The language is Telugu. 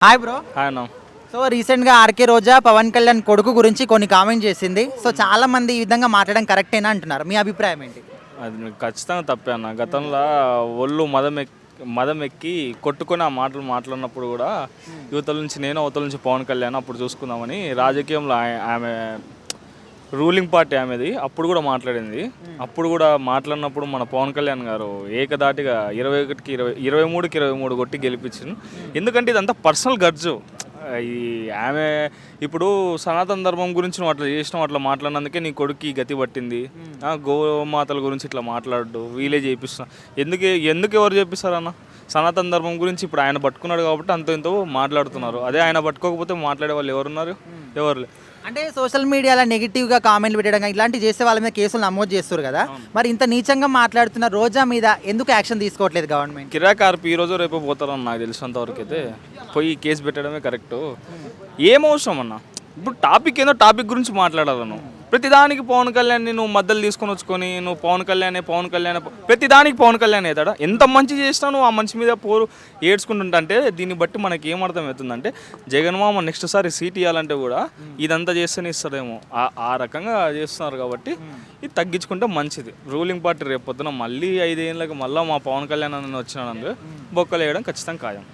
Hi bro. హాయ్ అన్న. సో రీసెంట్గా ఆర్కే రోజా పవన్ కళ్యాణ్ కొడుకు గురించి కొన్ని కామెంట్ చేసింది. సో చాలా మంది ఈ విధంగా మాట్లాడడం కరెక్టేనా అంటున్నారు. మీ అభిప్రాయం ఏంటి? అది మీకు ఖచ్చితంగా తప్పే అన్న. గతంలో ఒళ్ళు మదం ఎక్కి కొట్టుకొని ఆ మాటలు మాట్లాడినప్పుడు కూడా యువతల నుంచి నేను, అవతల నుంచి పవన్ కళ్యాణ్ అప్పుడు చూసుకుందామని రాజకీయంలో ఆమె రూలింగ్ పార్టీ ఆమెది అప్పుడు కూడా మాట్లాడింది. అప్పుడు కూడా మాట్లాడినప్పుడు మన పవన్ కళ్యాణ్ గారు ఏకదాటిగా 21కి 23కి 23 కొట్టి గెలిపించింది. ఎందుకంటే ఇదంతా పర్సనల్ గర్జు. ఈ ఆమె ఇప్పుడు సనాతన ధర్మం గురించి నువ్వు అట్లా చేసినావు, అట్లా మాట్లాడినందుకే నీ కొడుకు గతి పట్టింది. గోమాతల గురించి ఇట్లా మాట్లాడు, వీలే చేపిస్తున్నా. ఎందుకు ఎవరు చేపిస్తారన్న? సనాతన ధర్మం గురించి ఇప్పుడు ఆయన పట్టుకున్నాడు కాబట్టి అంత ఎంతో మాట్లాడుతున్నారు. అదే ఆయన పట్టుకోకపోతే మాట్లాడే వాళ్ళు ఎవరున్నారు? ఎవరు? అంటే సోషల్ మీడియాలో నెగిటివ్గా కామెంట్లు పెట్టడం ఇలాంటివి చేసే వాళ్ళ మీద కేసులు నమోదు చేస్తారు కదా. మరి ఇంత నీచంగా మాట్లాడుతున్న రోజా మీద ఎందుకు యాక్షన్ తీసుకోవట్లేదు గవర్నమెంట్? కిరాక్ ఆర్పి ఈరోజు రేపు పోతారని నాకు తెలిసినంత వరకు అయితే పోయి కేసు పెట్టడమే కరెక్ట్. ఏం అవసరం అన్న? ఇప్పుడు టాపిక్ ఏందో టాపిక్ గురించి మాట్లాడాలను. ప్రతిదానికి పవన్ కళ్యాణ్ని నువ్వు మద్దలు తీసుకొని వచ్చుకొని నువ్వు పవన్ కళ్యాణ్ ప్రతిదానికి పవన్ కళ్యాణ్ అవుతాడా? ఎంత మంచి చేసినా నువ్వు ఆ మంచి మీద పోరు ఏడ్చుకుంటుంటా. అంటే దీన్ని బట్టి మనకి ఏమర్థం అవుతుందంటే జగన్మామ నెక్స్ట్ సారి సీట్ ఇవ్వాలంటే కూడా ఇదంతా చేస్తేనే ఇస్తాడేమో, ఆ రకంగా చేస్తున్నారు. కాబట్టి ఇది తగ్గించుకుంటే మంచిది. రూలింగ్ పార్టీ రేపు పొద్దున మళ్ళీ 5 ఏళ్ళకి మళ్ళీ మా పవన్ కళ్యాణ్ అని వచ్చినాడు బొక్కలు వేయడం ఖచ్చితంగా ఖాయం.